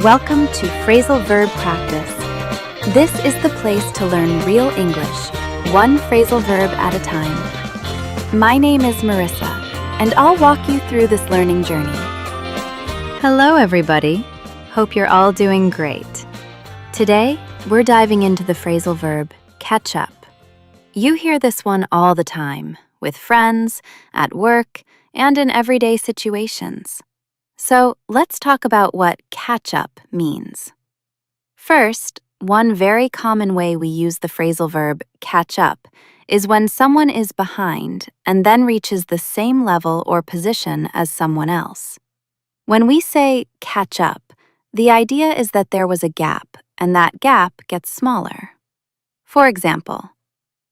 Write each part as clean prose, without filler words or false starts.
Welcome to Phrasal Verb Practice. This is the place to learn real English, one phrasal verb at a time. My name is Marissa, and I'll walk you through this learning journey. Hello, everybody. Hope you're all doing great. Today, we're diving into the phrasal verb catch up. You hear this one all the time, with friends, at work, and in everyday situations. So let's talk about what catch up means. First, one very common way we use the phrasal verb catch up is when someone is behind and then reaches the same level or position as someone else. When we say catch up, the idea is that there was a gap, and that gap gets smaller. For example,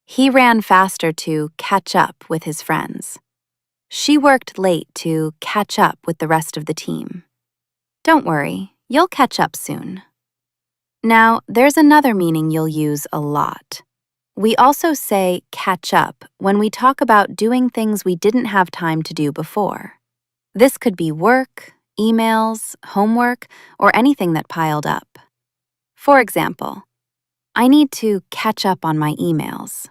he ran faster to catch up with his friends. She worked late to catch up with the rest of the team. Don't worry, you'll catch up soon. Now, there's another meaning you'll use a lot. We also say catch up when we talk about doing things we didn't have time to do before. This could be work, emails, homework, or anything that piled up. For example, I need to catch up on my emails.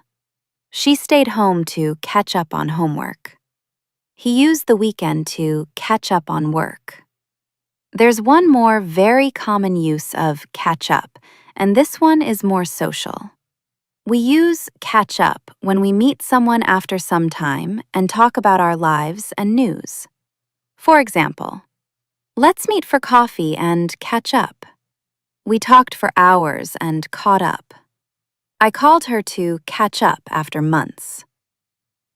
She stayed home to catch up on homework. He used the weekend to catch up on work. There's one more very common use of catch up, and this one is more social. We use catch up when we meet someone after some time and talk about our lives and news. For example, let's meet for coffee and catch up. We talked for hours and caught up. I called her to catch up after months.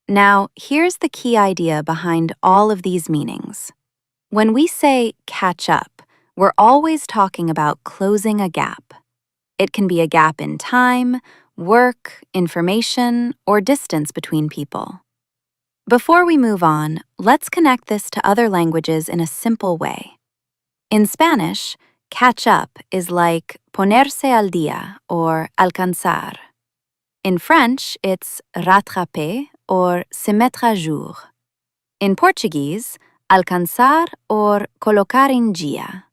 Now, here's the key idea behind all of these meanings. When we say catch up, we're always talking about closing a gap. It can be a gap in time, work, information, or distance between people. Before we move on, let's connect this to other languages in a simple way. In Spanish, catch up is like ponerse al día or alcanzar. In French, it's rattraper or se mettre à jour. In Portuguese, alcançar or colocar em dia.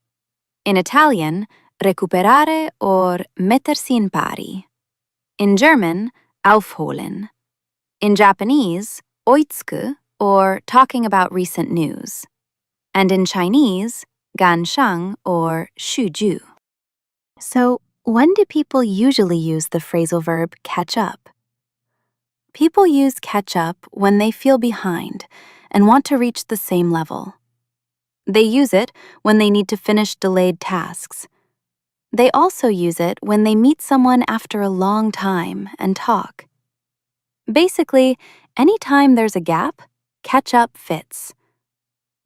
In Italian, recuperare or mettersi in pari. In German, aufholen. In Japanese, oitsuku or talking about recent news. And in Chinese, ganshang or shuju. So, when do people usually use the phrasal verb catch up? People use catch up when they feel behind and want to reach the same level. They use it when they need to finish delayed tasks. They also use it when they meet someone after a long time and talk. Basically, anytime there's a gap, catch up fits.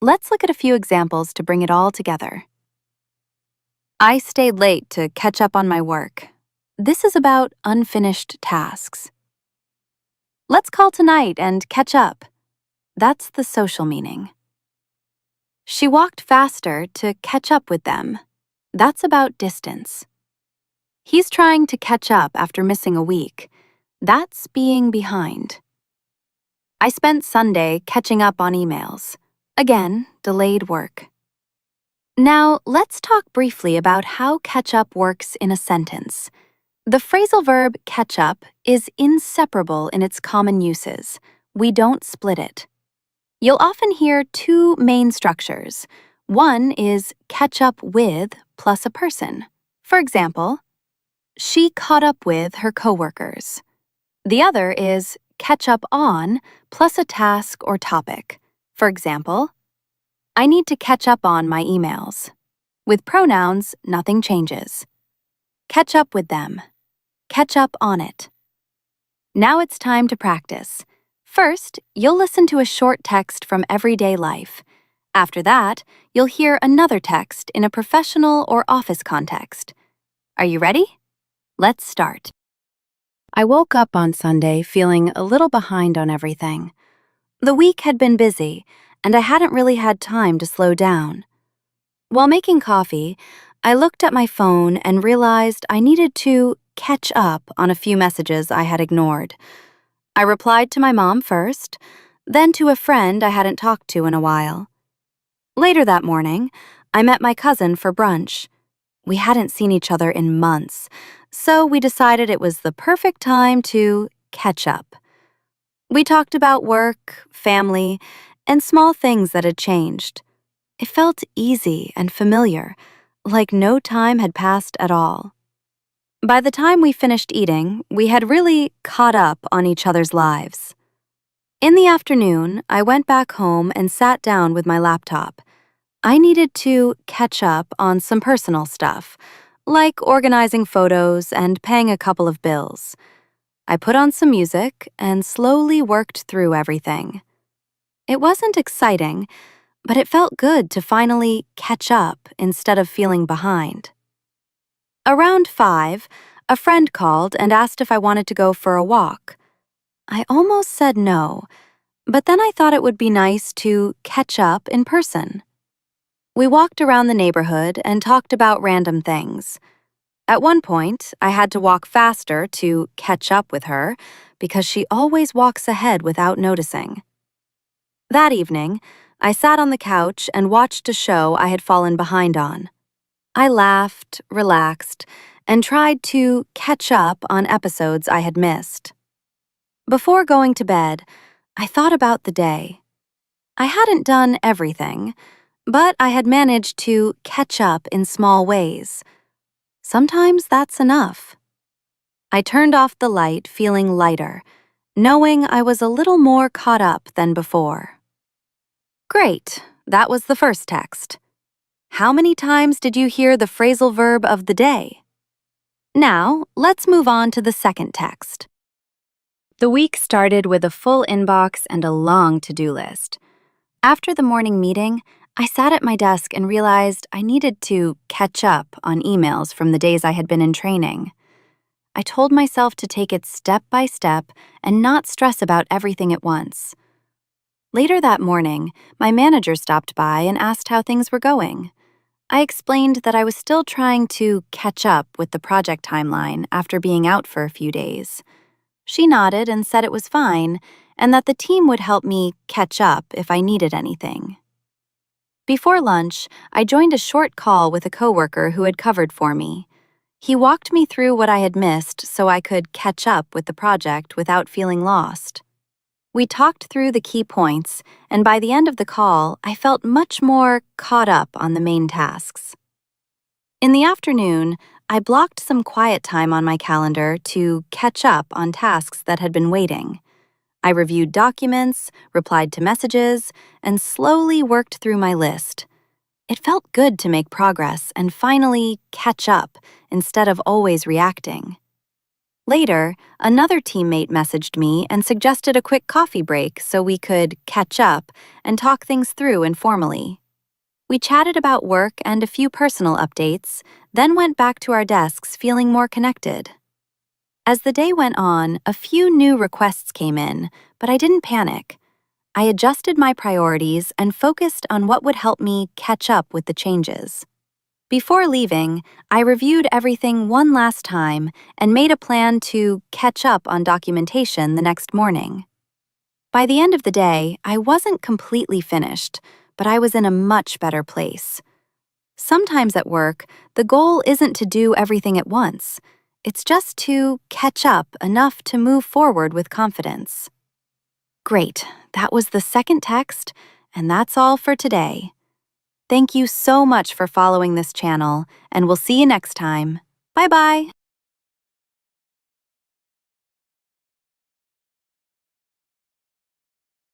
Let's look at a few examples to bring it all together. I stayed late to catch up on my work. This is about unfinished tasks. Let's call tonight and catch up. That's the social meaning. She walked faster to catch up with them. That's about distance. He's trying to catch up after missing a week. That's being behind. I spent Sunday catching up on emails. Again, delayed work. Now, let's talk briefly about how catch up works in a sentence. The phrasal verb catch up is inseparable in its common uses. We don't split it. You'll often hear two main structures. One is catch up with plus a person. For example, she caught up with her coworkers. The other is catch up on plus a task or topic. For example, I need to catch up on my emails. With pronouns, nothing changes. Catch up with them. Catch up on it. Now it's time to practice. First, you'll listen to a short text from everyday life. After that, you'll hear another text in a professional or office context. Are you ready? Let's start. I woke up on Sunday feeling a little behind on everything. The week had been busy, and I hadn't really had time to slow down. While making coffee, I looked at my phone and realized I needed to catch up on a few messages I had ignored. I replied to my mom first, then to a friend I hadn't talked to in a while. Later that morning, I met my cousin for brunch. We hadn't seen each other in months, so we decided it was the perfect time to catch up. We talked about work, family, and small things that had changed. It felt easy and familiar, like no time had passed at all. By the time we finished eating, we had really caught up on each other's lives. In the afternoon, I went back home and sat down with my laptop. I needed to catch up on some personal stuff, like organizing photos and paying a couple of bills. I put on some music and slowly worked through everything. It wasn't exciting, but it felt good to finally catch up instead of feeling behind. Around 5, a friend called and asked if I wanted to go for a walk. I almost said no, but then I thought it would be nice to catch up in person. We walked around the neighborhood and talked about random things. At one point, I had to walk faster to catch up with her because she always walks ahead without noticing. That evening, I sat on the couch and watched a show I had fallen behind on. I laughed, relaxed, and tried to catch up on episodes I had missed. Before going to bed, I thought about the day. I hadn't done everything, but I had managed to catch up in small ways. Sometimes that's enough. I turned off the light feeling lighter, knowing I was a little more caught up than before. Great, that was the first text. How many times did you hear the phrasal verb of the day? Now, let's move on to the second text. The week started with a full inbox and a long to-do list. After the morning meeting, I sat at my desk and realized I needed to catch up on emails from the days I had been in training. I told myself to take it step by step and not stress about everything at once. Later that morning, my manager stopped by and asked how things were going. I explained that I was still trying to catch up with the project timeline after being out for a few days. She nodded and said it was fine, and that the team would help me catch up if I needed anything. Before lunch, I joined a short call with a coworker who had covered for me. He walked me through what I had missed so I could catch up with the project without feeling lost. We talked through the key points, and by the end of the call, I felt much more caught up on the main tasks. In the afternoon, I blocked some quiet time on my calendar to catch up on tasks that had been waiting. I reviewed documents, replied to messages, and slowly worked through my list. It felt good to make progress and finally catch up instead of always reacting. Later, another teammate messaged me and suggested a quick coffee break so we could catch up and talk things through informally. We chatted about work and a few personal updates, then went back to our desks feeling more connected. As the day went on, a few new requests came in, but I didn't panic. I adjusted my priorities and focused on what would help me catch up with the changes. Before leaving, I reviewed everything one last time and made a plan to catch up on documentation the next morning. By the end of the day, I wasn't completely finished, but I was in a much better place. Sometimes at work, the goal isn't to do everything at once. It's just to catch up enough to move forward with confidence. Great, that was the second text, and that's all for today. Thank you so much for following this channel, and we'll see you next time. Bye-bye!